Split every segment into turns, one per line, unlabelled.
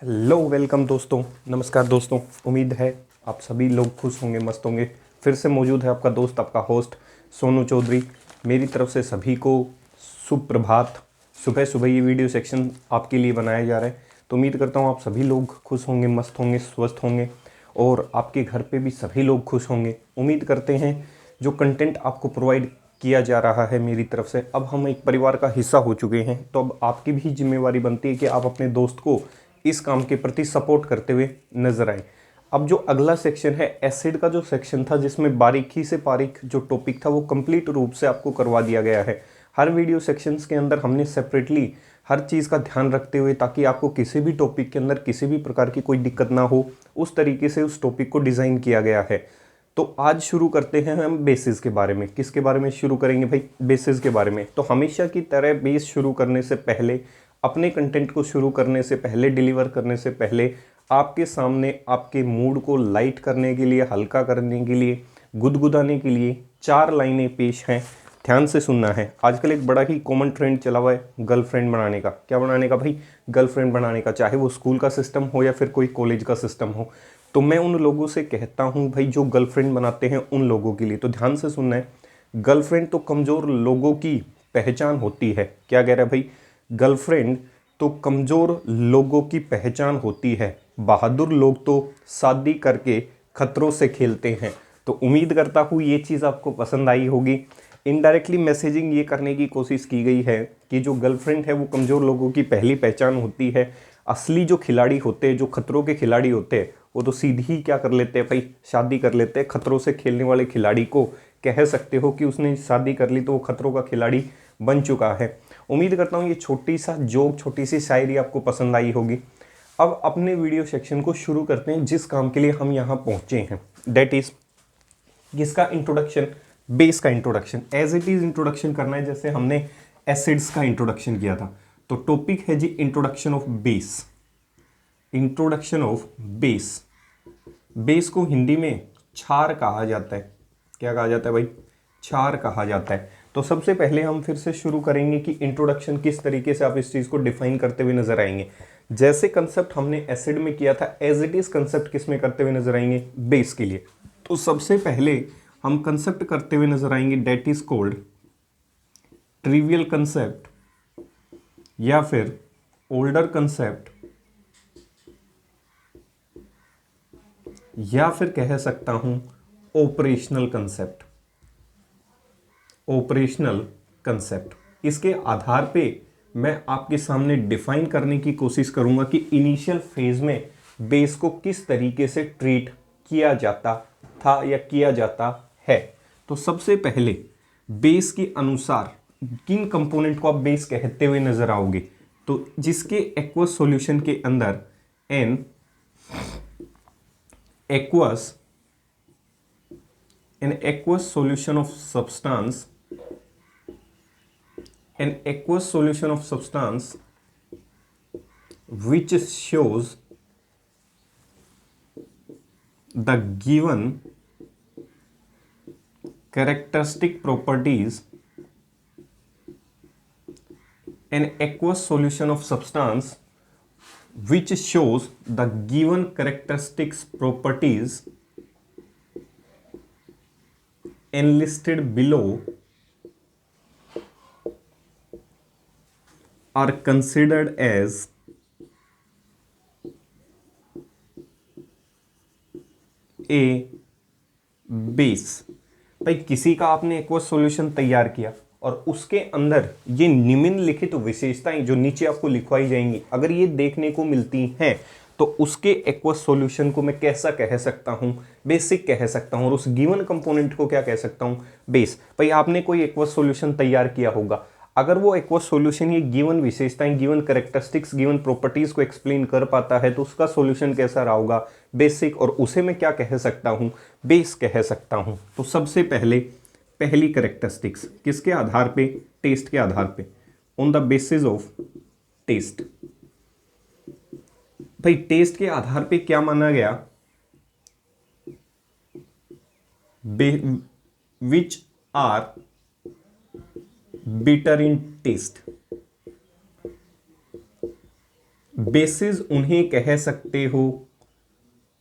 Hello welcome दोस्तों, नमस्कार दोस्तों। उम्मीद है आप सभी लोग खुश होंगे, मस्त होंगे। फिर से मौजूद है आपका दोस्त, आपका होस्ट सोनू चौधरी। मेरी तरफ से सभी को सुप्रभात। सुबह सुबह ये वीडियो सेक्शन आपके लिए बनाया जा रहा है, तो उम्मीद करता हूँ आप सभी लोग खुश होंगे, मस्त होंगे, स्वस्थ होंगे और आपके घर पे भी सभी लोग खुश होंगे। उम्मीद करते हैं जो कंटेंट आपको प्रोवाइड किया जा रहा है मेरी तरफ से, अब हम एक परिवार का हिस्सा हो चुके हैं, तो अब आपकी भी जिम्मेवारी बनती है कि आप अपने दोस्त को इस काम के प्रति सपोर्ट करते हुए नजर आए। अब जो अगला सेक्शन है एसिड का, जो सेक्शन था जिसमें बारीकी से बारीक जो टॉपिक था वो कंप्लीट रूप से आपको करवा दिया गया है। हर वीडियो सेक्शंस के अंदर हमने सेपरेटली हर चीज़ का ध्यान रखते हुए, ताकि आपको किसी भी टॉपिक के अंदर किसी भी प्रकार की कोई दिक्कत ना हो, उस तरीके से उस टॉपिक को डिज़ाइन किया गया है। तो आज शुरू करते हैं हम बेसिस के बारे में। किसके बारे में शुरू करेंगे भाई? बेसिस के बारे में। तो हमेशा की तरह बेस शुरू करने से पहले, अपने कंटेंट को शुरू करने से पहले, डिलीवर करने से पहले, आपके सामने आपके मूड को लाइट करने के लिए, हल्का करने के लिए, गुदगुदाने के लिए 4 लाइनें पेश हैं। ध्यान से सुनना है। आजकल एक बड़ा ही कॉमन ट्रेंड चला हुआ है गर्लफ्रेंड बनाने का। क्या बनाने का भाई? गर्लफ्रेंड बनाने का, चाहे वो स्कूल का सिस्टम हो या फिर कोई कॉलेज का सिस्टम हो। तो मैं उन लोगों से कहता हूं भाई, जो गर्लफ्रेंड बनाते हैं उन लोगों के लिए तो ध्यान से सुनना है। गर्लफ्रेंड तो कमज़ोर लोगों की पहचान होती है। क्या कह रहा है भाई? गर्लफ्रेंड तो कमज़ोर लोगों की पहचान होती है, बहादुर लोग तो शादी करके खतरों से खेलते हैं। तो उम्मीद करता हूँ ये चीज़ आपको पसंद आई होगी। इनडायरेक्टली मैसेजिंग ये करने की कोशिश की गई है कि जो गर्लफ्रेंड है वो कमज़ोर लोगों की पहली पहचान होती है। असली जो खिलाड़ी होते हैं, जो खतरों के खिलाड़ी होते हैं, वो तो सीधी ही क्या कर लेते हैं भाई? शादी कर लेते हैं। खतरों से खेलने वाले खिलाड़ी को कह सकते हो कि उसने शादी कर ली तो वो खतरों का खिलाड़ी बन चुका है। उम्मीद करता हूँ ये छोटी सा जोक, छोटी सी शायरी आपको पसंद आई होगी। अब अपने वीडियो सेक्शन को शुरू करते हैं, जिस काम के लिए हम यहाँ पहुँचे हैं, डेट इज़ किसका इंट्रोडक्शन? बेस का introduction. As it is introduction करना है, जैसे हमने एसिड्स का इंट्रोडक्शन किया था। तो टॉपिक है जी introduction of base. Introduction of base. Base को हिंदी में क्षार कहा जाता है। क्या कहा जाता है भाई? क्षार कहा जाता है। तो सबसे पहले हम फिर से शुरू करेंगे कि इंट्रोडक्शन किस तरीके से आप इस चीज को डिफाइन करते हुए नजर आएंगे। जैसे कंसेप्ट हमने एसिड में किया था, एज इट इज कंसेप्ट किस में करते हुए नजर आएंगे? बेस के लिए। तो सबसे पहले हम कंसेप्ट करते हुए नजर आएंगे, that is called trivial concept या फिर ओल्डर कंसेप्ट, या फिर कह सकता हूं ऑपरेशनल कंसेप्ट। Operational concept. इसके आधार पे मैं आपके सामने डिफाइन करने की कोशिश करूंगा कि इनिशियल फेज में बेस को किस तरीके से ट्रीट किया जाता था या किया जाता है। तो सबसे पहले बेस के अनुसार किन कंपोनेंट को आप बेस कहते हुए नजर आओगे? तो जिसके एक्वस सॉल्यूशन के अंदर N aqueous an aqueous solution of substance an aqueous solution of substance which shows the given characteristic properties an aqueous solution of substance which shows the given characteristics properties enlisted below are considered as a base। भाई किसी का आपने aqueous solution तैयार किया और उसके अंदर ये निम्नलिखित विशेषताएं जो नीचे आपको लिखवाई जाएंगी, अगर ये देखने को मिलती हैं तो उसके एक्वस सॉल्यूशन को मैं कैसा कह सकता हूं? बेसिक कह सकता हूं। और उस गिवन कंपोनेंट को क्या कह सकता हूं? बेस। भाई आपने कोई एक्वस सॉल्यूशन तैयार किया होगा, अगर वो एक्वस सॉल्यूशन ये गिवन विशेषताएं, गिवन कैरेक्टरिस्टिक्स, गिवन प्रॉपर्टीज को एक्सप्लेन कर पाता है तो उसका सॉल्यूशन कैसा रहा होगा? बेसिक। और उसे मैं क्या कह सकता हूं? बेस कह सकता हूं। तो सबसे पहले पहली कैरेक्टरिस्टिक्स किसके आधार पे? टेस्ट के आधार पे। On the basis of test. भाई टेस्ट के आधार पे क्या माना गया? Which are bitter in taste। Bases उन्हें कह सकते हो,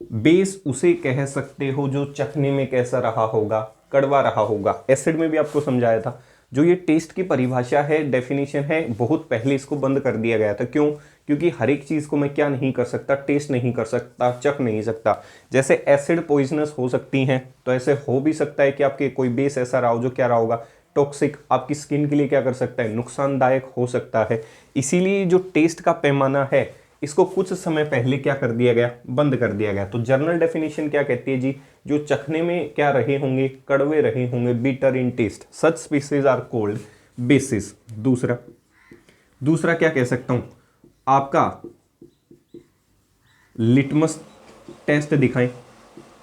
बेस उसे कह सकते हो जो चखने में कैसा रहा होगा, कड़वा रहा होगा। एसिड में भी आपको समझाया था। जो ये टेस्ट की परिभाषा है, डेफिनेशन है, बहुत पहले इसको बंद कर दिया गया था। क्यों? क्योंकि हर एक चीज को मैं क्या नहीं कर सकता, टेस्ट नहीं कर सकता, चख नहीं सकता। जैसे एसिड पॉइजनस हो सकती हैं, तो ऐसे हो भी सकता है कि आपके कोई बेस ऐसा रहा हो जो क्या रहा होगा, टॉक्सिक, आपकी स्किन के लिए क्या कर सकता है, नुकसानदायक हो सकता है। इसीलिए जो टेस्ट का पैमाना है, इसको कुछ समय पहले क्या कर दिया गया, बंद कर दिया गया। तो जर्नल डेफिनेशन क्या कहती है जी, जो चखने में क्या रहे होंगे, कड़वे रहे होंगे, bitter in taste, such species are called bases. दूसरा दूसरा क्या कह सकता हूं, आपका लिटमस टेस्ट दिखाएं।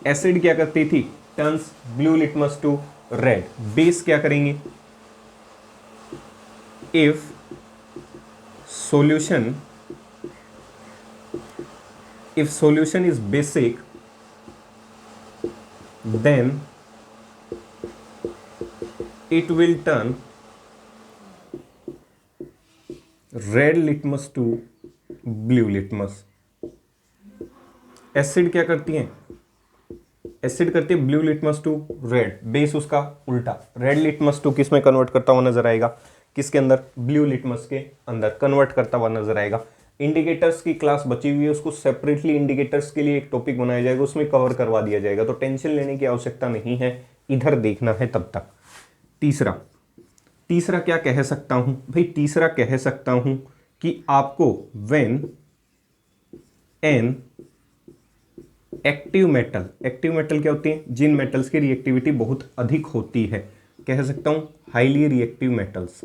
एसिड क्या करती थी, turns blue litmus to red. Base क्या करेंगे, if solution if solution is basic, then it will turn red litmus to blue litmus। Acid क्या करती है, एसिड करती है blue litmus to red, base उसका उल्टा, रेड लिटमस टू किस में कन्वर्ट करता हुआ नजर आएगा, किसके अंदर, ब्लू लिटमस के अंदर कन्वर्ट करता हुआ नजर आएगा। इंडिकेटर्स की क्लास बची हुई है, उसको सेपरेटली इंडिकेटर्स के लिए एक टॉपिक बनाया जाएगा, उसमें कवर करवा दिया जाएगा, तो टेंशन लेने की आवश्यकता नहीं है, इधर देखना है तब तक। तीसरा तीसरा क्या कह सकता हूं भाई, तीसरा कह सकता हूं कि आपको when an active metal, active metal क्या होती है, जिन मेटल्स की रिएक्टिविटी बहुत अधिक होती है, कह सकता हूं highly reactive metals.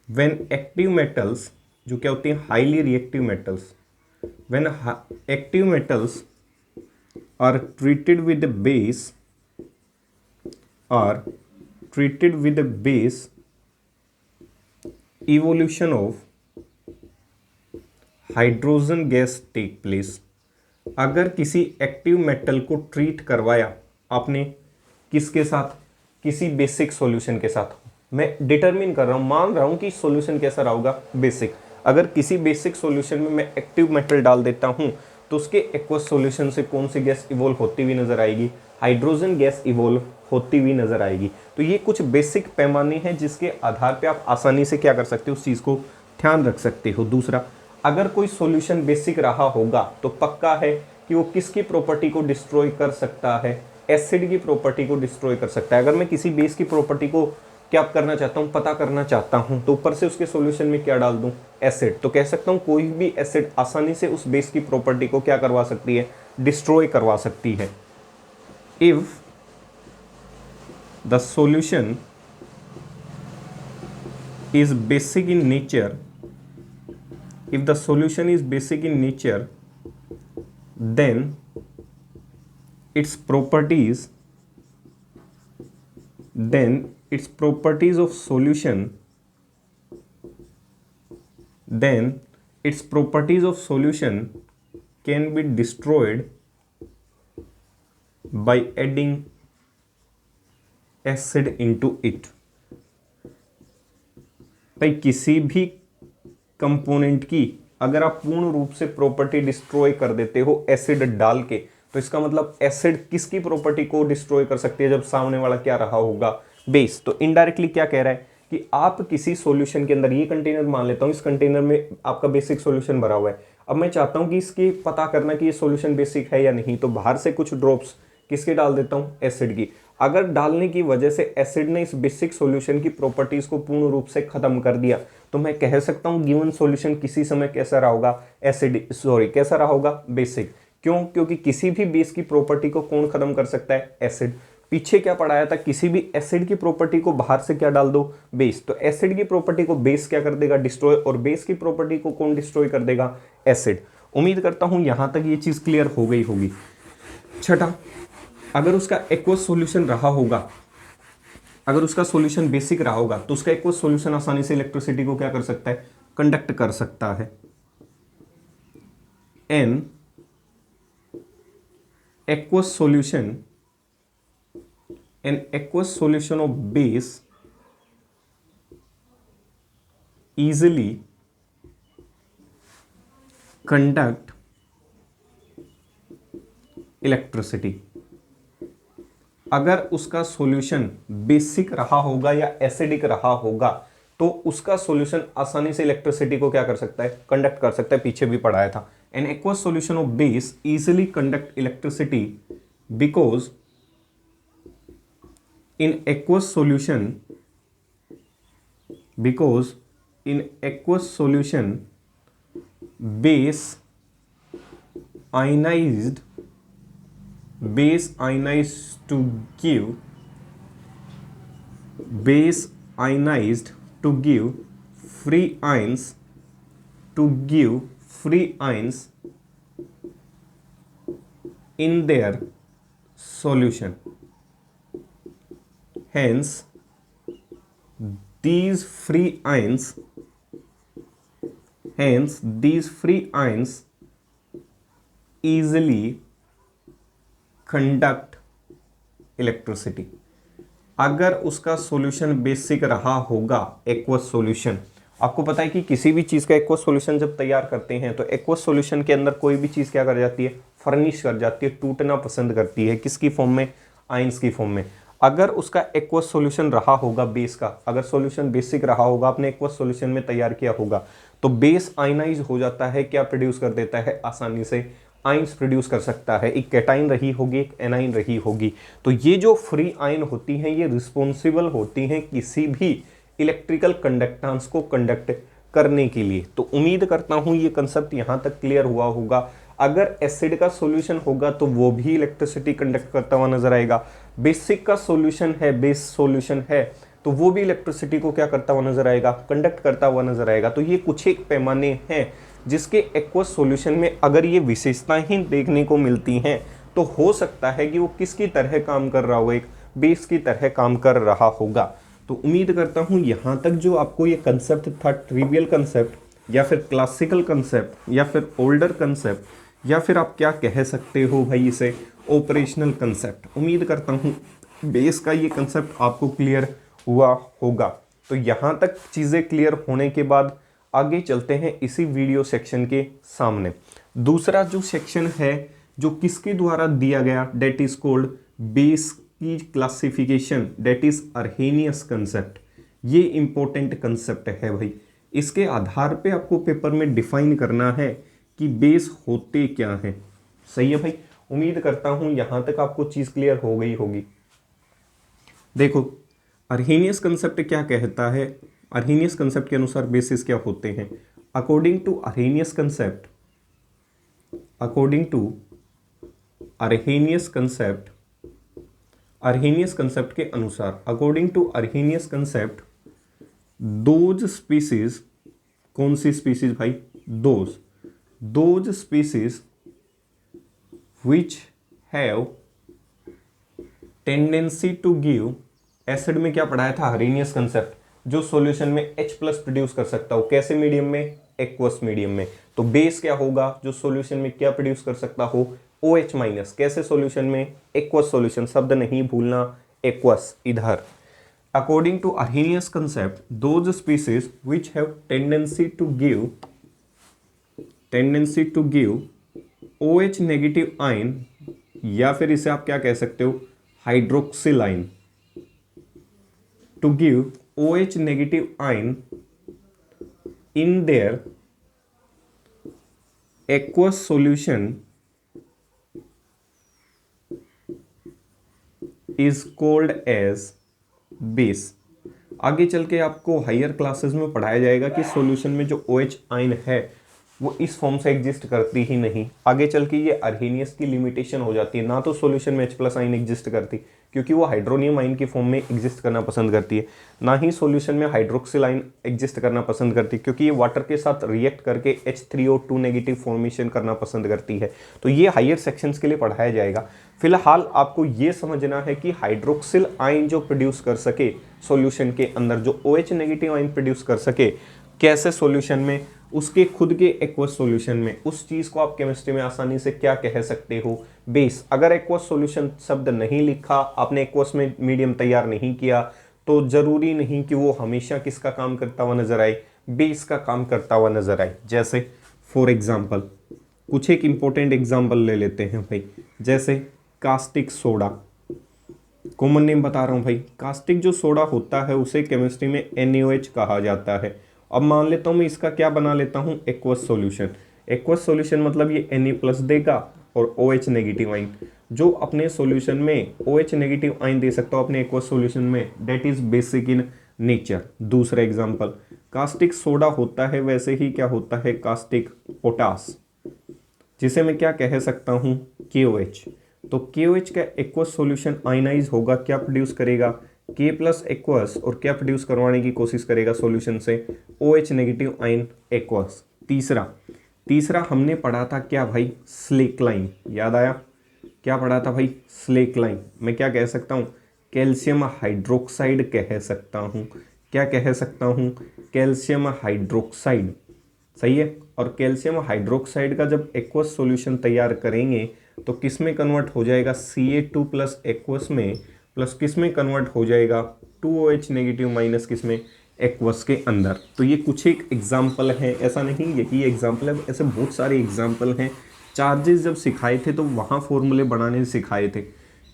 When active metals जो क्या होती है, highly reactive metals, when active metals are treated with base, are treated with a base, evolution of hydrogen gas take place. अगर किसी एक्टिव मेटल को ट्रीट करवाया आपने, किसके साथ, किसी बेसिक सॉल्यूशन के साथ, मैं डिटरमिन कर रहा हूं, मान रहा हूं कि सॉल्यूशन कैसा रहा होगा, बेसिक। अगर किसी बेसिक सॉल्यूशन में मैं एक्टिव मेटल डाल देता हूं, तो उसके एक्वस सॉल्यूशन से कौन सी गैस इवोल्व होती हुई नजर आएगी, हाइड्रोजन गैस इवोल्व होती हुई नजर आएगी। तो ये कुछ बेसिक पैमाने हैं जिसके आधार पे आप आसानी से क्या कर सकते हो, उस चीज को ध्यान रख सकते हो। दूसरा, अगर कोई सॉल्यूशन बेसिक रहा होगा तो पक्का है कि वो किसकी प्रॉपर्टी को डिस्ट्रॉय कर सकता है, एसिड की प्रॉपर्टी को डिस्ट्रॉय कर सकता है। अगर मैं किसी बेस की प्रॉपर्टी को क्या करना चाहता हूं, पता करना चाहता हूं, तो ऊपर से उसके सॉल्यूशन में क्या डाल दूं, एसिड, तो कह सकता हूं कोई भी एसिड आसानी से उस बेस की प्रॉपर्टी को क्या करवा सकती है, डिस्ट्रॉय करवा सकती है। If the solution is basic in nature, if the solution is basic in nature, then its properties of solution, then its properties of solution can be destroyed by adding acid into it। भाई किसी भी component की अगर आप पूर्ण रूप से property destroy कर देते हो एसिड डाल के, तो इसका मतलब एसिड किसकी प्रॉपर्टी को डिस्ट्रॉय कर सकती है, जब सामने वाला क्या रहा होगा, बेस। तो इनडायरेक्टली क्या कह रहा है कि आप किसी सॉल्यूशन के अंदर, ये कंटेनर मान लेता हूं, इस कंटेनर में आपका बेसिक सॉल्यूशन भरा हुआ है। अब मैं चाहता हूं कि इसकी पता करना कि ये सॉल्यूशन बेसिक है या नहीं, तो बाहर से कुछ ड्रॉप्स किसके डाल देता हूं, एसिड की। अगर डालने की वजह से एसिड ने इस बेसिक सॉल्यूशन की प्रॉपर्टीज को पूर्ण रूप से खत्म कर दिया, तो मैं कह सकता हूं गिवन सॉल्यूशन किसी समय कैसा रहा होगा, कैसा रहा होगा, बेसिक। क्यों? क्योंकि किसी भी बेस की प्रॉपर्टी को कौन खत्म कर सकता है, एसिड। पीछे क्या पढ़ाया था, किसी भी एसिड की प्रॉपर्टी को बाहर से क्या डाल दो, बेस। तो एसिड की प्रॉपर्टी को बेस क्या कर देगा, डिस्ट्रॉय, और बेस की प्रॉपर्टी को कौन डिस्ट्रॉय कर देगा, एसिड। उम्मीद करता हूं यहां तक ये चीज क्लियर हो गई होगी। छठा, अगर उसका एक्वस सॉल्यूशन रहा होगा, अगर उसका सॉल्यूशन बेसिक रहा होगा, तो उसका एक्वस सॉल्यूशन आसानी से इलेक्ट्रिसिटी को क्या कर सकता है, कंडक्ट कर सकता है। An aqueous solution, an aqueous solution of base easily conduct electricity. अगर उसका सॉल्यूशन बेसिक रहा होगा या एसिडिक रहा होगा तो उसका सॉल्यूशन आसानी से इलेक्ट्रिसिटी को क्या कर सकता है, कंडक्ट कर सकता है। पीछे भी पढ़ाया था, an aqueous solution of base easily conduct electricity because in aqueous solution base ionized to give free ions in their solution. Hence these free ions easily conduct electricity. अगर उसका सॉल्यूशन बेसिक रहा होगा, एक्वस सॉल्यूशन, आपको पता है कि किसी भी चीज का एक्वस सॉल्यूशन जब तैयार करते हैं तो एक्वस सॉल्यूशन के अंदर कोई भी चीज क्या कर जाती है, फर्निश कर जाती है, टूटना पसंद करती है। किसकी फॉर्म में, आयंस की फॉर्म में। अगर उसका एक्वस सॉल्यूशन रहा होगा बेस का, अगर सॉल्यूशन बेसिक रहा होगा, आपने एक्वस सॉल्यूशन में तैयार किया होगा, तो बेस आयनाइज हो जाता है, क्या प्रोड्यूस कर देता है, आसानी से आयंस प्रोड्यूस कर सकता है। एक कैटाइन रही होगी, एक एनाइन रही होगी। तो ये जो फ्री आयन होती हैं ये रिस्पॉन्सिबल होती हैं किसी भी इलेक्ट्रिकल कंडक्टेंस को कंडक्ट करने के लिए। तो उम्मीद करता हूं ये कंसेप्ट यहां तक क्लियर हुआ होगा। अगर एसिड का सॉल्यूशन होगा तो वो भी इलेक्ट्रिसिटी कंडक्ट करता हुआ नजर आएगा। बेसिक का सॉल्यूशन है, बेस सॉल्यूशन है, तो वो भी इलेक्ट्रिसिटी को क्या करता हुआ नजर आएगा, कंडक्ट करता हुआ नजर आएगा। तो ये कुछ एक पैमाने हैं जिसके एक्वस सॉल्यूशन में अगर ये विशेषताएं ही देखने को मिलती हैं तो हो सकता है कि वो किसकी तरह काम कर रहा हो, एक बेस की तरह काम कर रहा होगा। तो उम्मीद करता हूं यहां तक जो आपको ये कंसेप्ट था, ट्रिवियल कंसेप्ट या फिर क्लासिकल कंसेप्ट या फिर ओल्डर कंसेप्ट या फिर आप क्या कह सकते हो भाई इसे, ऑपरेशनल कंसेप्ट, उम्मीद करता हूं बेस का ये कंसेप्ट आपको क्लियर हुआ होगा। तो यहां तक चीज़ें क्लियर होने के बाद आगे चलते हैं इसी वीडियो सेक्शन के सामने। दूसरा जो सेक्शन है जो किसके द्वारा दिया गया, डेट इज कॉल्ड बेस की क्लासिफिकेशन, डेट इज अर्हेनियस कंसेप्ट। ये इंपॉर्टेंट कंसेप्ट है भाई, इसके आधार पे आपको पेपर में डिफाइन करना है कि बेस होते क्या हैं। सही है भाई, उम्मीद करता हूं यहां तक आपको चीज क्लियर हो गई होगी। देखो अर्हेनियस कंसेप्ट क्या कहता है, अर्हेनियस कंसेप्ट के अनुसार बेसिस क्या होते हैं। According to Arrhenius concept, Arrhenius concept के अनुसार, according to Arrhenius concept, those species, कौन सी स्पीसीज भाई, those species which have tendency to give, acid में क्या पढ़ाया था, अर्हेनियस कंसेप्ट, जो सॉल्यूशन में H+ प्रोड्यूस कर सकता हो, कैसे मीडियम में, एक्वस मीडियम में। तो बेस क्या होगा, जो सॉल्यूशन में क्या प्रोड्यूस कर सकता हो, OH-, कैसे सॉल्यूशन में, एक्वस सॉल्यूशन, शब्द नहीं भूलना, एक्वस इधर। According to Arrhenius concept, those species which have tendency to give OH- ion, या फिर इसे आप क्या कह सकते हो, hydroxyl ion, to give OH- ion in their aqueous solution is called as base। आगे चल के आपको हायर क्लासेस में पढ़ाया जाएगा कि सॉल्यूशन में जो OH आयन है वो इस फॉर्म से एग्जिस्ट करती ही नहीं। आगे चल के ये अर्हेनियस की लिमिटेशन हो जाती है, ना तो सॉल्यूशन में H+ आयन एग्जिस्ट करती क्योंकि वो हाइड्रोनियम आयन की फॉर्म में एग्जिस्ट करना पसंद करती है, ना ही सॉल्यूशन में हाइड्रोक्सिल आयन एग्जिस्ट करना पसंद करती है क्योंकि ये वाटर के साथ रिएक्ट करके H3O2- फॉर्मेशन करना पसंद करती है। तो ये हायर सेक्शंस के लिए पढ़ाया जाएगा। फिलहाल आपको ये समझना है कि हाइड्रोक्सिल आयन जो प्रोड्यूस कर सके सॉल्यूशन के अंदर, जो OH- आयन प्रोड्यूस कर सके, कैसे सॉल्यूशन में, उसके खुद के एक्वस सॉल्यूशन में, उस चीज को आप केमिस्ट्री में आसानी से क्या कह सकते हो, बेस। अगर एक्वस सॉल्यूशन शब्द नहीं लिखा, आपने एक्वस में मीडियम तैयार नहीं किया, तो जरूरी नहीं कि वो हमेशा किसका काम करता हुआ नजर आए, बेस का काम करता हुआ नजर आए। जैसे फॉर एग्जाम्पल कुछ एक इम्पोर्टेंट एग्जाम्पल ले लेते हैं भाई, जैसे कास्टिक सोडा, कॉमन नेम बता रहा हूँ भाई। कास्टिक जो सोडा होता है उसे केमिस्ट्री में NaOH कहा जाता है। अब मान लेता हूँ मैं इसका क्या बना लेता हूँ, एक्वस सॉल्यूशन। एक्वस सॉल्यूशन मतलब ये Na+ देगा और OH नेगेटिव आइन। जो अपने सॉल्यूशन में OH नेगेटिव आइन दे सकता हूँ अपने एक्वस सॉल्यूशन में, that is basic in nature. दूसरा एग्जाम्पल, कास्टिक सोडा होता है वैसे ही क्या होता है, कास्टिक पोटास, जिसे मैं क्या कह सकता हूँ, KOH। तो KOH का एक्वस सॉल्यूशन आयनाइज होगा, क्या प्रोड्यूस करेगा, K+ एक्वस, और क्या प्रोड्यूस करवाने की कोशिश करेगा सॉल्यूशन से, OH नेगेटिव आयन एक्वस। तीसरा हमने पढ़ा था क्या भाई, स्लेक्लाइन, याद आया, क्या पढ़ा था भाई, स्लेक्लाइन। मैं क्या कह सकता हूँ, कैल्शियम हाइड्रोक्साइड कह सकता हूँ। क्या कह सकता हूँ, कैल्शियम हाइड्रोक्साइड, सही है। और कैल्शियम हाइड्रोक्साइड का जब एक्वस सॉल्यूशन तैयार करेंगे तो किस में कन्वर्ट हो जाएगा, Ca2+ एक्वस में, प्लस किस में कन्वर्ट हो जाएगा, 2OH नेगेटिव माइनस किस में, एक्वस के अंदर। तो ये कुछ एक एग्जाम्पल है, ऐसा नहीं यही एग्जाम्पल है, ऐसे बहुत सारे एग्जाम्पल हैं। चार्जेस जब सिखाए थे तो वहाँ फॉर्मूले बनाने सिखाए थे।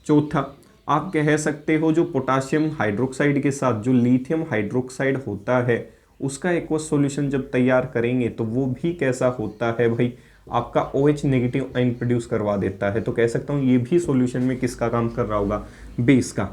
चौथा, आप कह सकते हो जो पोटाशियम हाइड्रोक्साइड के साथ जो लिथियम हाइड्रोक्साइड होता है उसका एक्वस सॉल्यूशन जब तैयार करेंगे तो वो भी कैसा होता है भाई, आपका OH नेगेटिव आयन प्रोड्यूस करवा देता है। तो कह सकता हूँ ये भी सॉल्यूशन में किसका काम कर रहा होगा, बेस का।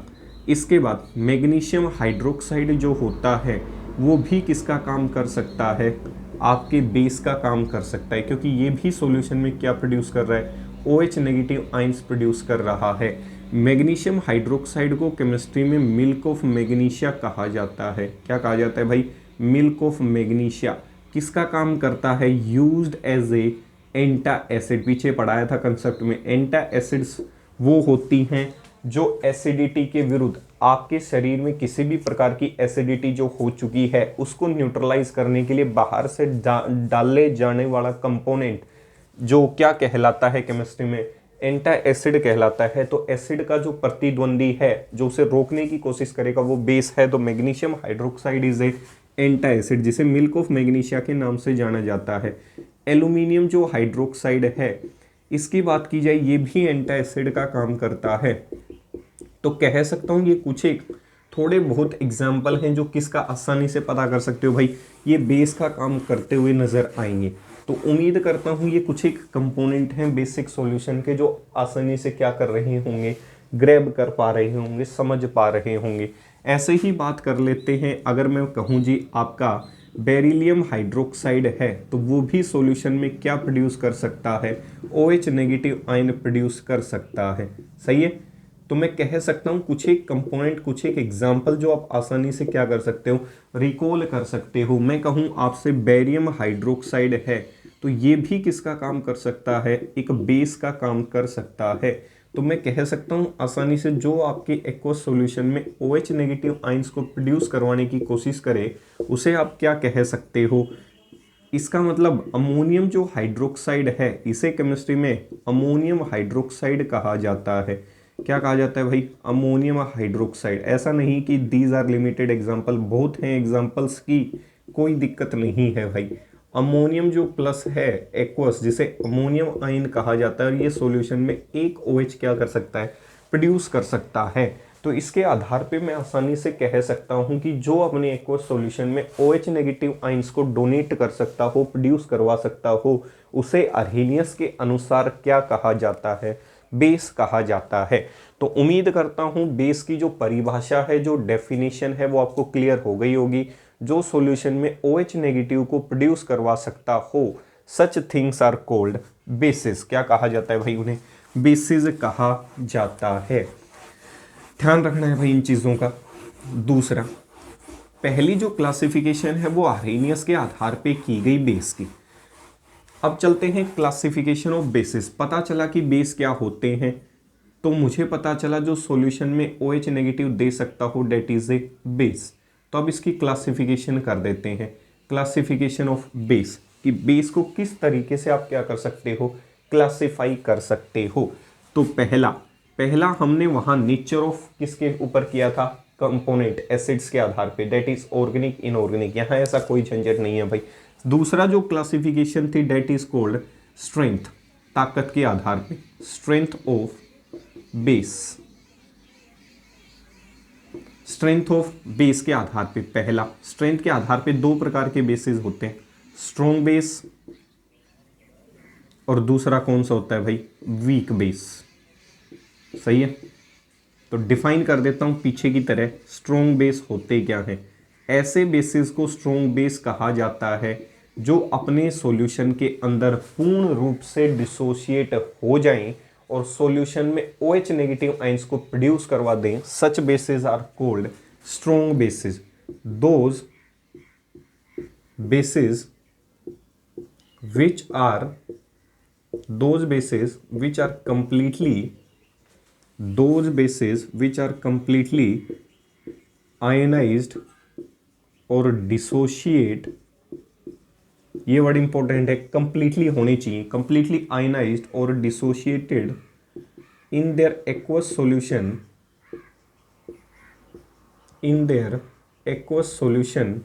इसके बाद मैग्नीशियम हाइड्रोक्साइड जो होता है वो भी किसका काम कर सकता है, आपके बेस का काम कर सकता है, क्योंकि ये भी सॉल्यूशन में क्या प्रोड्यूस कर रहा है, OH नेगेटिव आयंस प्रोड्यूस कर रहा है। मैग्नीशियम हाइड्रोक्साइड को केमिस्ट्री में मिल्क ऑफ मैग्नीशिया कहा जाता है। क्या कहा जाता है भाई, मिल्क ऑफ मैग्नीशिया। किसका काम करता है, यूज्ड एज ए एंटा एसिड। पीछे पढ़ाया था कंसेप्ट में, एंटा एसिड्स वो होती हैं जो एसिडिटी के विरुद्ध, आपके शरीर में किसी भी प्रकार की एसिडिटी जो हो चुकी है उसको न्यूट्रलाइज करने के लिए बाहर से डाले जाने वाला कंपोनेंट जो क्या कहलाता है केमिस्ट्री में, एंटा एसिड कहलाता है। तो एसिड का जो प्रतिद्वंदी है जो उसे रोकने की कोशिश करेगा वो बेस है। तो magnesium hydroxide is a antacid, जिसे मिल्क ऑफ मैग्नीशिया के नाम से जाना जाता है। एल्यूमिनियम जो हाइड्रोक्साइड है, इसकी बात की जाए ये भी एंटा एसिड का काम करता है। तो कह सकता हूँ ये कुछ एक थोड़े बहुत एग्जाम्पल हैं जो किसका आसानी से पता कर सकते हो भाई, ये बेस का काम करते हुए नजर आएंगे। तो उम्मीद करता हूँ ये कुछ एक कंपोनेंट हैं बेसिक सॉल्यूशन के जो आसानी से क्या कर रहे होंगे, ग्रैब कर पा रहे होंगे, समझ पा रहे होंगे। ऐसे ही बात कर लेते हैं, अगर मैं कहूँ जी आपका बेरिलियम हाइड्रोक्साइड है तो वो भी सॉल्यूशन में क्या प्रोड्यूस कर सकता है, OH नेगेटिव आयन प्रोड्यूस कर सकता है, सही है। तो मैं कह सकता हूँ कुछ एक कंपोनेंट, कुछ एक एग्जाम्पल जो आप आसानी से क्या कर सकते हो, रिकॉल कर सकते हो। मैं कहूँ आपसे बेरियम हाइड्रोक्साइड है तो ये भी किसका काम कर सकता है, एक बेस का काम कर सकता है। तो मैं कह सकता हूँ आसानी से जो आपके एक्वस सॉल्यूशन में OH नेगेटिव आयंस को प्रोड्यूस करवाने की कोशिश करे उसे आप क्या कह सकते हो, इसका मतलब अमोनियम जो हाइड्रोक्साइड है इसे केमिस्ट्री में अमोनियम हाइड्रोक्साइड कहा जाता है। क्या कहा जाता है भाई, अमोनियम हाइड्रोक्साइड। ऐसा नहीं कि दीज आर लिमिटेड एग्जाम्पल, बहुत हैं एग्जाम्पल्स की, कोई दिक्कत नहीं है भाई। अमोनियम जो प्लस है एक्वस, जिसे अमोनियम आयन कहा जाता है, और ये सॉल्यूशन में एक OH क्या कर सकता है, प्रोड्यूस कर सकता है। तो इसके आधार पे मैं आसानी से कह सकता हूँ कि जो अपने एक्वस सॉल्यूशन में OH नेगेटिव आयंस को डोनेट कर सकता हो, प्रोड्यूस करवा सकता हो, उसे अर्हेनियस के अनुसार क्या कहा जाता है, बेस कहा जाता है। तो उम्मीद करता हूँ बेस की जो परिभाषा है, जो डेफिनेशन है वो आपको क्लियर हो गई होगी। जो सॉल्यूशन में OH नेगेटिव को प्रोड्यूस करवा सकता हो, such things are called bases. क्या कहा जाता है भाई, उन्हें बेसिस कहा जाता है। ध्यान रखना है भाई इन चीज़ों का। दूसरा, पहली जो क्लासिफिकेशन है वो अर्हेनियस के आधार पे की गई बेस की। अब चलते हैं क्लासिफिकेशन ऑफ बेसिस। पता चला कि बेस क्या होते हैं, तो मुझे पता चला जो सॉल्यूशन में OH नेगेटिव दे सकता हो डेट इज ए बेस। तो अब इसकी क्लासिफिकेशन कर देते हैं, क्लासिफिकेशन ऑफ बेस, कि बेस को किस तरीके से आप क्या कर सकते हो, क्लासिफाई कर सकते हो। तो पहला हमने वहां नेचर ऑफ किसके ऊपर किया था, कंपोनेंट एसिड्स के आधार पे, दैट इज ऑर्गेनिक इनऑर्गेनिक। यहाँ ऐसा कोई झंझट नहीं है भाई, दूसरा जो क्लासिफिकेशन थी डेट इज कोल्ड स्ट्रेंथ, ताकत के आधार पे, strength of base, strength of base के आधार पे। पहला, स्ट्रेंथ के आधार पे दो प्रकार के बेसिस होते हैं, स्ट्रॉन्ग बेस और दूसरा कौन सा होता है भाई, वीक बेस। सही है, तो डिफाइन कर देता हूं पीछे की तरह। स्ट्रॉन्ग बेस होते क्या है, ऐसे बेसिस को स्ट्रॉन्ग बेस कहा जाता है जो अपने सॉल्यूशन के अंदर पूर्ण रूप से डिसोशिएट हो जाएं और सॉल्यूशन में OH नेगेटिव आयंस को प्रोड्यूस करवा दें। Such bases are called strong bases. Those bases which are completely ionized और डिसोशिएट, ये वर्ड इंपॉर्टेंट है, कंप्लीटली होनी चाहिए, कंप्लीटली आयनाइज्ड और dissociated in their aqueous solution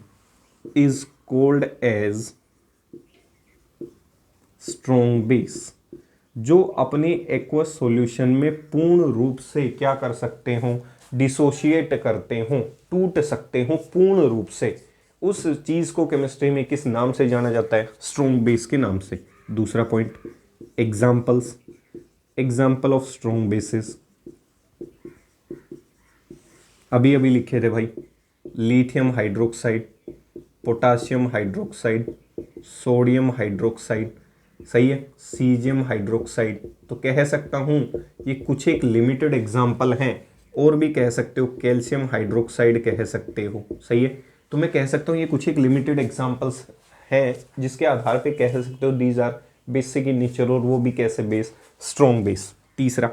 is called as strong base. जो अपने एक्वस सॉल्यूशन में पूर्ण रूप से क्या कर सकते हो, डिसोशिएट करते हो, टूट सकते हो पूर्ण रूप से, उस चीज को केमिस्ट्री में किस नाम से जाना जाता है, स्ट्रॉन्ग बेस के नाम से। दूसरा point, example of strong bases अभी अभी लिखे थे भाई, lithium hydroxide, potassium hydroxide, sodium hydroxide, सही है, सीजियम हाइड्रोक्साइड। तो कह सकता हूं ये कुछ एक लिमिटेड एग्जाम्पल हैं, और भी कह सकते हो, कैल्शियम हाइड्रोक्साइड कह सकते हो। सही है, तो मैं कह सकता हूँ ये कुछ एक लिमिटेड एग्जाम्पल्स हैं जिसके आधार पे कह सकते हो these are basic in nature, और वो भी कैसे बेस, स्ट्रॉन्ग बेस। तीसरा,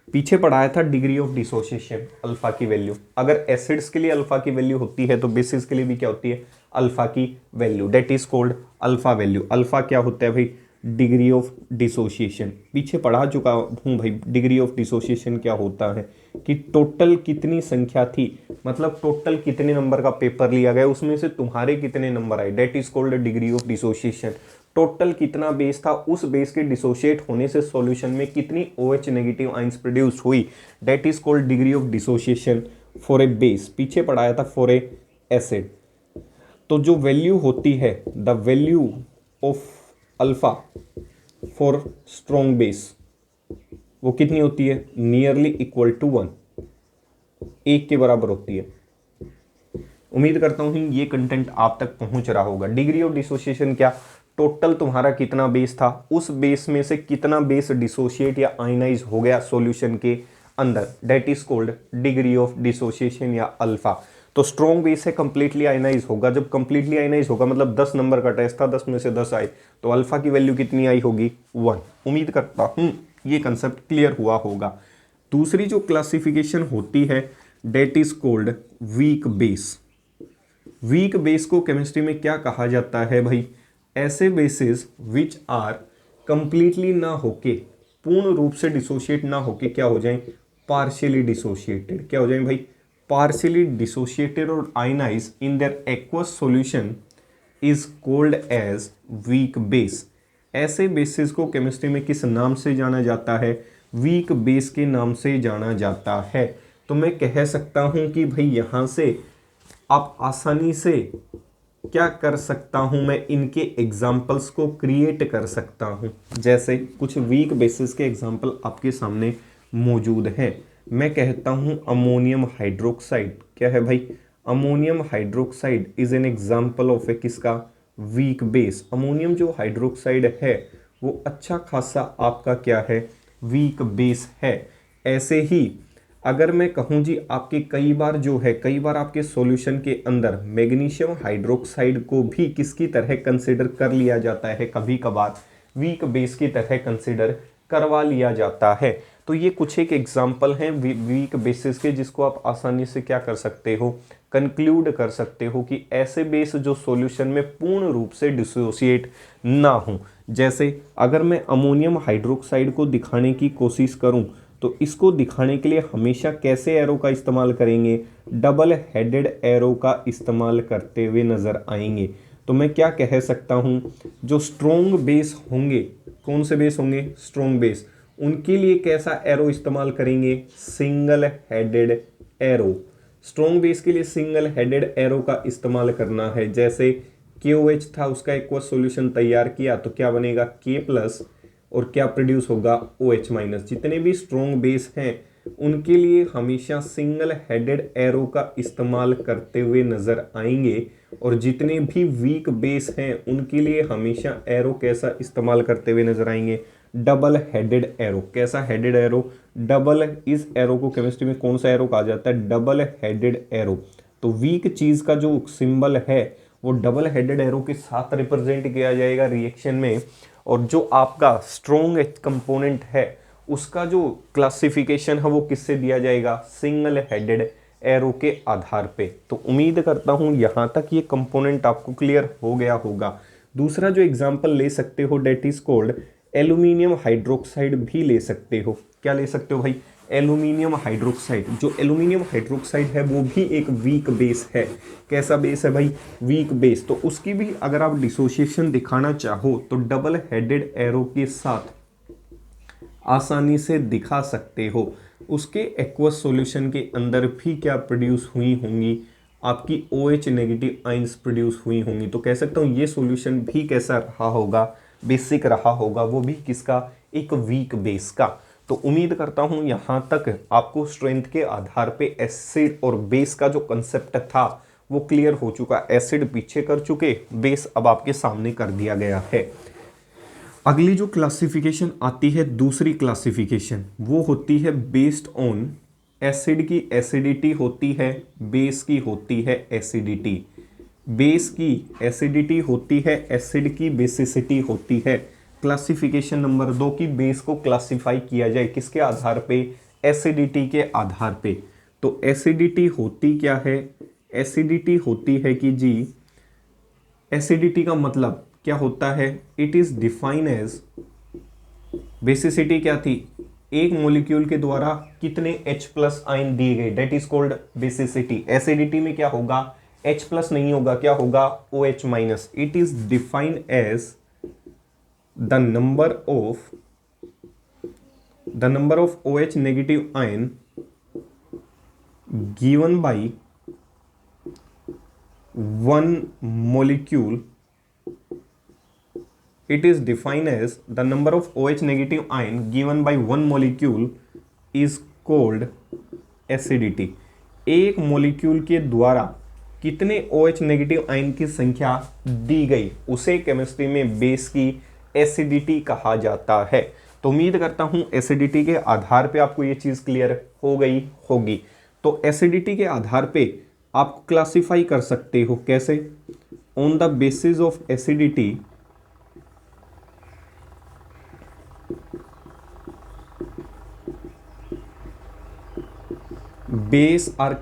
पीछे पढ़ाया था डिग्री ऑफ डिसोसिएशन, अल्फा की वैल्यू। अगर एसिड्स के लिए अल्फा की वैल्यू होती है तो बेसिस के लिए भी क्या होती है, अल्फा की value, that is called alpha value. Alpha क्या होता है भाई, डिग्री ऑफ डिसोसिएशन। पीछे पढ़ा चुका हूँ भाई, डिग्री ऑफ डिसोसिएशन क्या होता है कि टोटल कितनी संख्या थी, मतलब टोटल कितने नंबर का पेपर लिया गया, उसमें से तुम्हारे कितने नंबर आए, that is called degree of dissociation. Total कितना बेस था, उस बेस के डिसोशिएट होने से सॉल्यूशन में कितनी OH नेगेटिव आयंस प्रोड्यूस हुई, that is called degree of dissociation for a base. पीछे पढ़ाया था फॉर ए एसिड। तो जो वैल्यू होती है, the value of alpha for strong base, वो कितनी होती है, नियरली इक्वल टू 1, एक के बराबर होती है। उम्मीद करता हूं ये कंटेंट आप तक पहुंच रहा होगा। डिग्री ऑफ डिसोसिएशन क्या, टोटल तुम्हारा कितना बेस था, उस बेस में से कितना बेस डिसोशिएट या आयनाइज हो गया सॉल्यूशन के अंदर, that is called degree of dissociation या अल्फा। तो स्ट्रॉन्ग बेस है, कंप्लीटली आयनाइज होगा। जब कंप्लीटली आयनाइज होगा मतलब 10 नंबर का टेस्ट था, 10 में से 10 आए, तो अल्फा की वैल्यू कितनी आई होगी, 1। उम्मीद करता हूं ये कंसेप्ट क्लियर हुआ होगा। दूसरी जो क्लासिफिकेशन होती है, that is called weak base. Weak base को केमिस्ट्री में क्या कहा जाता है भाई, ऐसे बेसिस विच आर कंप्लीटली ना होके, पूर्ण रूप से डिसोशिएट ना होके क्या हो जाएं, पार्शियली डिसोशिएटेड। क्या हो जाएं भाई, पार्शियली डिसोशिएटेड और ionise in their aqueous solution is called as weak base. ऐसे बेसिस को केमिस्ट्री में किस नाम से जाना जाता है, वीक बेस के नाम से जाना जाता है। तो मैं कह सकता हूं कि भाई यहां से आप आसानी से क्या कर सकता हूं, मैं इनके एग्जाम्पल्स को क्रिएट कर सकता हूं। जैसे कुछ वीक बेसिस के एग्जाम्पल आपके सामने मौजूद हैं। मैं कहता हूं अमोनियम हाइड्रोक्साइड, क्या है भाई, ammonium hydroxide is an example of a किसका, वीक बेस। अमोनियम जो हाइड्रोक्साइड है वो अच्छा खासा आपका क्या है, वीक बेस है। ऐसे ही अगर मैं कहूँ जी आपके कई बार आपके सॉल्यूशन के अंदर मैग्नीशियम हाइड्रोक्साइड को भी किसकी तरह कंसिडर कर लिया जाता है, कभी कभार वीक बेस की तरह कंसिडर करवा लिया जाता है। तो ये कुछ एक एग्जाम्पल हैं वीक बेसिस के, जिसको आप आसानी से क्या कर सकते हो, कंक्लूड कर सकते हो कि ऐसे बेस जो सॉल्यूशन में पूर्ण रूप से डिसोशिएट ना हो। जैसे अगर मैं अमोनियम हाइड्रोक्साइड को दिखाने की कोशिश करूं तो इसको दिखाने के लिए हमेशा कैसे एरो का इस्तेमाल करेंगे, डबल हेडेड एरो का इस्तेमाल करते हुए नजर आएंगे। तो मैं क्या कह सकता हूँ, जो स्ट्रोंग बेस होंगे, कौन से बेस होंगे, स्ट्रोंग बेस, उनके लिए कैसा एरो इस्तेमाल करेंगे, single headed arrow. Strong base के लिए सिंगल हेडेड एरो का इस्तेमाल करना है। जैसे KOH था, उसका एक्वस सॉल्यूशन तैयार किया तो क्या बनेगा, K प्लस, और क्या प्रोड्यूस होगा, OH माइनस। जितने भी स्ट्रोंग बेस हैं उनके लिए हमेशा सिंगल हेडेड एरो का इस्तेमाल करते हुए नजर आएंगे, और जितने भी वीक बेस हैं उनके लिए हमेशा एरो कैसा इस्तेमाल करते हुए नजर आएंगे, डबल हेडेड एरो। कैसा हेडेड एरो, डबल। इस एरो को केमिस्ट्री में कौन सा एरो कहा जाता है, डबल हेडेड एरो। तो वीक चीज का जो सिंबल है वो डबल हेडेड एरो के साथ रिप्रेजेंट किया जाएगा रिएक्शन में, और जो आपका स्ट्रोंग कंपोनेंट है उसका जो क्लासिफिकेशन है वो किससे दिया जाएगा, सिंगल हेडेड एरो के आधार पे। तो उम्मीद करता हूं यहां तक ये कंपोनेंट आपको क्लियर हो गया होगा। दूसरा जो एग्जांपल ले सकते हो that is called aluminium hydroxide भी ले सकते हो। क्या ले सकते हो भाई, एल्यूमिनियम हाइड्रोक्साइड। जो एल्यूमिनियम हाइड्रोक्साइड है वो भी एक वीक बेस है। कैसा बेस है भाई, वीक बेस। तो उसकी भी अगर आप डिसोसिएशन दिखाना चाहो तो डबल हेडेड एरो के साथ आसानी से दिखा सकते हो। उसके एक्वस सॉल्यूशन के अंदर भी क्या प्रोड्यूस हुई होंगी, आपकी OH नेगेटिव आइंस प्रोड्यूस हुई होंगी। तो कह सकता हूँ ये सॉल्यूशन भी कैसा रहा होगा, बेसिक रहा होगा, वो भी किसका, एक वीक बेस का। तो उम्मीद करता हूँ यहाँ तक आपको स्ट्रेंथ के आधार पे एसिड और बेस का जो कंसेप्ट था वो क्लियर हो चुका। एसिड पीछे कर चुके, बेस अब आपके सामने कर दिया गया है। अगली जो क्लासिफिकेशन आती है, दूसरी क्लासिफिकेशन, वो होती है बेस्ड ऑन एसिड की एसिडिटी होती है, बेस की होती है एसिडिटी। बेस की एसिडिटी होती है, एसिड की बेसिसिटी होती है। क्लासिफिकेशन नंबर 2 की बेस को क्लासिफाई किया जाए किसके आधार पे, एसिडिटी के आधार पे। तो एसिडिटी होती क्या है, एसिडिटी होती है कि जी, एसिडिटी का मतलब क्या होता है, it is define as, basicity क्या थी, एक मॉलिक्यूल के द्वारा कितने H प्लस आयन दिए गए, that is called basicity. Acidity में क्या होगा, H प्लस नहीं होगा, क्या होगा, OH minus. It is defined as the number of OH negative ion given by one molecule. It is defined as the number of OH negative ion given by one molecule is called acidity. एक molecule के द्वारा कितने OH negative ion की संख्या दी गई उसे chemistry में base की एसिडिटी कहा जाता है। तो उम्मीद करता हूं एसिडिटी के आधार पे आपको ये चीज क्लियर हो गई होगी। तो एसिडिटी के आधार पे आप क्लासिफाई कर सकते हो कैसे, on the basis of acidity base are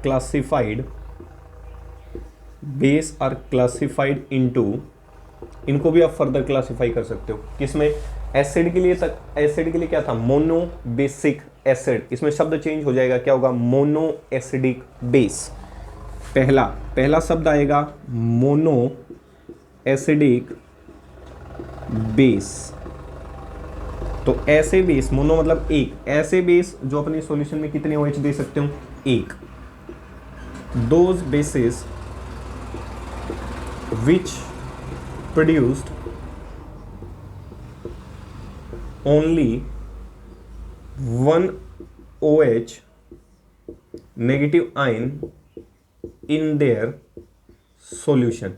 classified into, इनको भी आप फर्दर क्लासिफाई कर सकते हो किसमें, एसिड के लिए तक, एसिड के लिए क्या था, मोनो बेसिक एसिड, इसमें शब्द चेंज हो जाएगा, क्या होगा, मोनो एसिडिक बेस। पहला शब्द आएगा मोनो एसिडिक बेस। तो ऐसे बेस, मोनो मतलब एक, ऐसे बेस जो अपने सॉल्यूशन में कितने OH दे सकते हो, एक। Those basis which produced only one OH negative ion in their solution.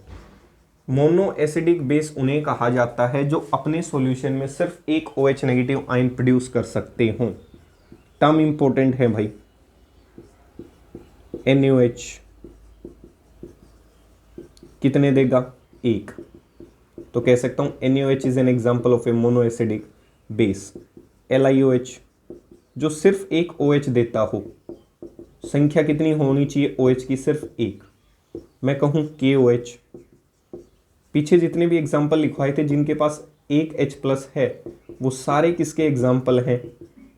Mono acidic base उन्हें कहा जाता है जो अपने सॉल्यूशन में सिर्फ एक OH नेगेटिव आयन प्रोड्यूस कर सकते हो। टर्म इंपॉर्टेंट है भाई, NaOH कितने देगा, एक। तो कह सकता हूं NaOH is an example of A mono acidic base. LiOH जो सिर्फ एक OH देता हो, संख्या कितनी होनी चाहिए OH की, सिर्फ एक। मैं कहूं KOH, पीछे जितने भी एग्जाम्पल लिखवाए थे जिनके पास एक H प्लस है वो सारे किसके एग्जाम्पल हैं,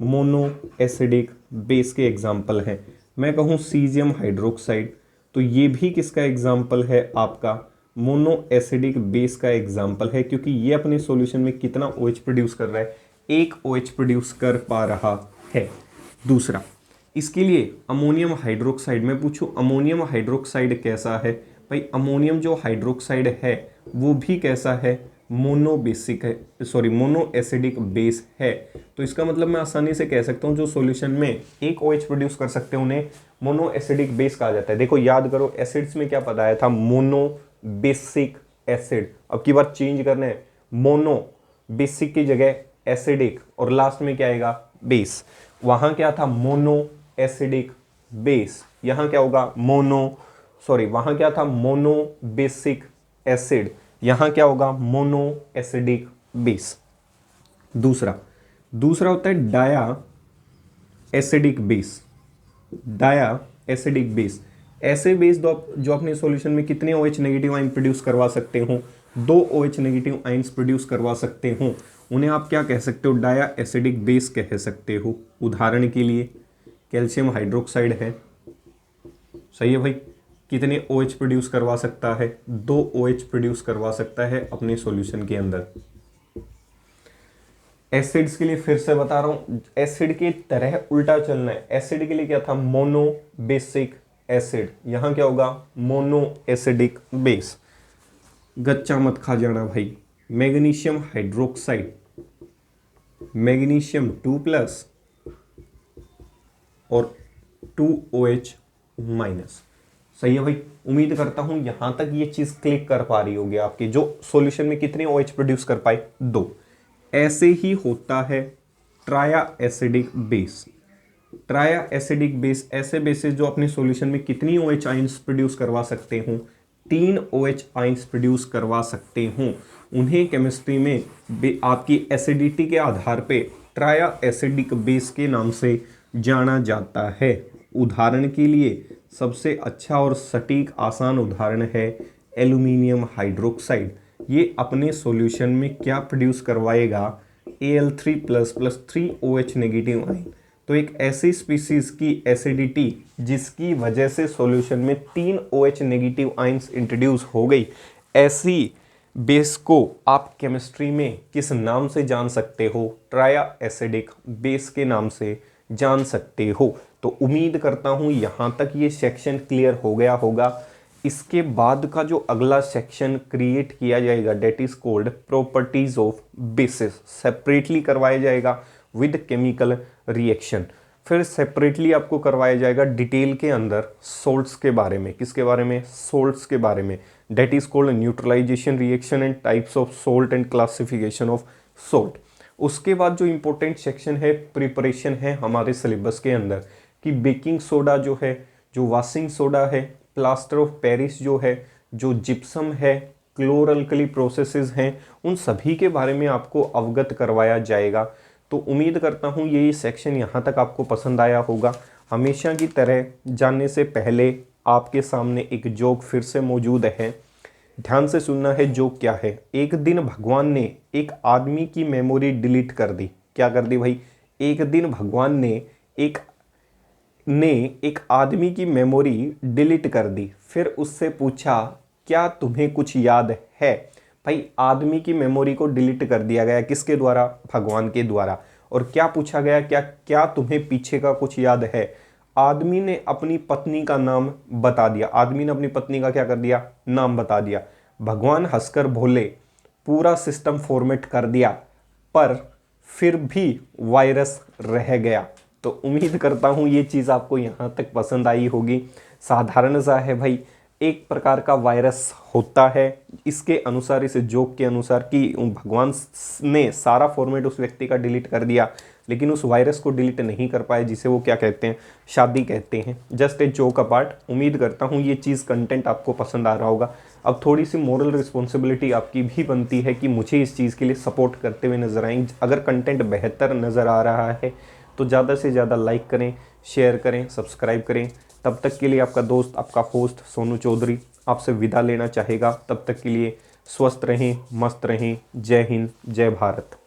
मोनो एसिडिक बेस के एग्जाम्पल हैं। मैं कहूँ सीजियम हाइड्रोक्साइड, तो ये भी किसका एग्जाम्पल है, आपका मोनो एसिडिक बेस का एग्जाम्पल है, क्योंकि ये अपने सॉल्यूशन में कितना OH प्रोड्यूस कर रहा है, एक OH प्रोड्यूस कर पा रहा है। दूसरा, इसके लिए अमोनियम हाइड्रोक्साइड, मैं पूछूं अमोनियम हाइड्रोक्साइड कैसा है, भाई अमोनियम जो हाइड्रोक्साइड है वो भी कैसा है, मोनो बेसिक है, सॉरी मोनो एसिडिक बेस है। तो इसका मतलब मैं आसानी से कह सकता हूँ जो सॉल्यूशन में एक OH प्रोड्यूस कर सकते हैं उन्हें मोनो एसिडिक बेस कहा जाता है। देखो याद करो, एसिड्स में क्या बताया था, मोनो बेसिक एसिड। अब की बार चेंज करना है, मोनो बेसिक की जगह एसिडिक, और लास्ट में क्या आएगा, बेस। वहां क्या था, मोनो एसिडिक बेस, यहां क्या होगा, वहां क्या था, मोनो बेसिक एसिड, यहां क्या होगा, मोनो एसिडिक बेस। दूसरा होता है diacidic base. Diacidic base, ऐसे बेस जो अपने सॉल्यूशन में कितने OH नेगेटिव आयन प्रोड्यूस करवा सकते हो, 2 OH नेगेटिव आयंस प्रोड्यूस करवा सकते हो, उन्हें आप क्या कह सकते हो, डाया एसिडिक बेस कह सकते हो। उदाहरण के लिए कैल्शियम हाइड्रोक्साइड है, सही है भाई, कितने OH प्रोड्यूस करवा सकता है, 2 OH प्रोड्यूस करवा सकता है अपने सॉल्यूशन के अंदर। एसिड्स के लिए फिर से बता रहा हूं, एसिड की तरह उल्टा चलना है। एसिड के लिए क्या था, मोनो बेसिक एसिड, यहां क्या होगा, मोनो एसिडिक बेस। गच्चा मत खा जाना भाई, मैग्नीशियम हाइड्रोक्साइड, मैग्नीशियम 2+ और 2OH-। सही है भाई, उम्मीद करता हूं यहां तक ये चीज क्लिक कर पा रही होगी आपके, जो सॉल्यूशन में कितने OH प्रोड्यूस कर पाए, 2। ऐसे ही होता है ट्राया एसिडिक बेस। ट्राया एसिडिक बेस, ऐसे बेसिस जो अपने सॉल्यूशन में कितनी OH आयंस प्रोड्यूस करवा सकते हो, 3 OH आयंस प्रोड्यूस करवा सकते हो। उन्हें केमिस्ट्री में आपकी एसिडिटी के आधार पे ट्राया एसिडिक बेस के नाम से जाना जाता है। उदाहरण के लिए सबसे अच्छा और सटीक आसान उदाहरण है एल्यूमिनियम हाइड्रोक्साइड। ये अपने सॉल्यूशन में क्या प्रोड्यूस करवाएगा, Al3+ 3 OH नेगेटिव आयन। तो एक ऐसी स्पीसीज की एसिडिटी जिसकी वजह से सॉल्यूशन में 3 OH नेगेटिव आयंस इंट्रोड्यूस हो गई, ऐसी बेस को आप केमिस्ट्री में किस नाम से जान सकते हो, ट्राया एसिडिक बेस के नाम से जान सकते हो। तो उम्मीद करता हूं यहां तक ये सेक्शन क्लियर हो गया होगा। इसके बाद का जो अगला सेक्शन क्रिएट किया जाएगा, that is called properties of bases, separately करवाया जाएगा विद केमिकल रिएक्शन। फिर सेपरेटली आपको करवाया जाएगा डिटेल के अंदर सोल्ट्स के बारे में। किसके बारे में, सोल्ट्स के बारे में, that is called neutralisation reaction and types of salt and classification of salt. उसके बाद जो इंपॉर्टेंट सेक्शन है, प्रिपरेशन है हमारे सिलेबस के अंदर, कि बेकिंग सोडा जो है, जो वॉशिंग सोडा है, प्लास्टर ऑफ पेरिस जो है, जो जिप्सम है, क्लोरल्कली प्रोसेसेस हैं, उन सभी के बारे में आपको अवगत करवाया जाएगा। तो उम्मीद करता हूँ ये सेक्शन यहाँ तक आपको पसंद आया होगा। हमेशा की तरह जानने से पहले आपके सामने एक जोक फिर से मौजूद है, ध्यान से सुनना है। जोक क्या है, एक दिन भगवान ने एक आदमी की मेमोरी डिलीट कर दी। क्या कर दी भाई, एक दिन भगवान ने एक आदमी की मेमोरी डिलीट कर दी। फिर उससे पूछा, क्या तुम्हें कुछ याद है। भाई आदमी की मेमोरी को डिलीट कर दिया गया, किसके द्वारा, भगवान के द्वारा। और क्या पूछा गया, क्या तुम्हें पीछे का कुछ याद है। आदमी ने अपनी पत्नी का नाम बता दिया, आदमी ने अपनी पत्नी का क्या कर दिया, नाम बता दिया। भगवान हंसकर बोले, पूरा सिस्टम फॉर्मेट कर दिया पर फिर भी वायरस रह गया। तो उम्मीद करता हूँ ये चीज़ आपको यहाँ तक पसंद आई होगी। साधारण सा है भाई, एक प्रकार का वायरस होता है, इसके अनुसार, इस जोक के अनुसार कि भगवान ने सारा फॉर्मेट उस व्यक्ति का डिलीट कर दिया, लेकिन उस वायरस को डिलीट नहीं कर पाए, जिसे वो क्या कहते हैं, शादी कहते हैं। Just a joke apart. उम्मीद करता हूँ ये चीज़, कंटेंट आपको पसंद आ रहा होगा। अब थोड़ी सी मोरल रिस्पॉन्सिबिलिटी आपकी भी बनती है कि मुझे इस चीज़ के लिए सपोर्ट करते हुए नजर आएँ। अगर कंटेंट बेहतर नज़र आ रहा है तो ज़्यादा से ज़्यादा लाइक करें, शेयर करें, सब्सक्राइब करें। तब तक के लिए आपका दोस्त, आपका होस्ट सोनू चौधरी आपसे विदा लेना चाहेगा। तब तक के लिए स्वस्थ रहें, मस्त रहें। जय हिंद, जय भारत।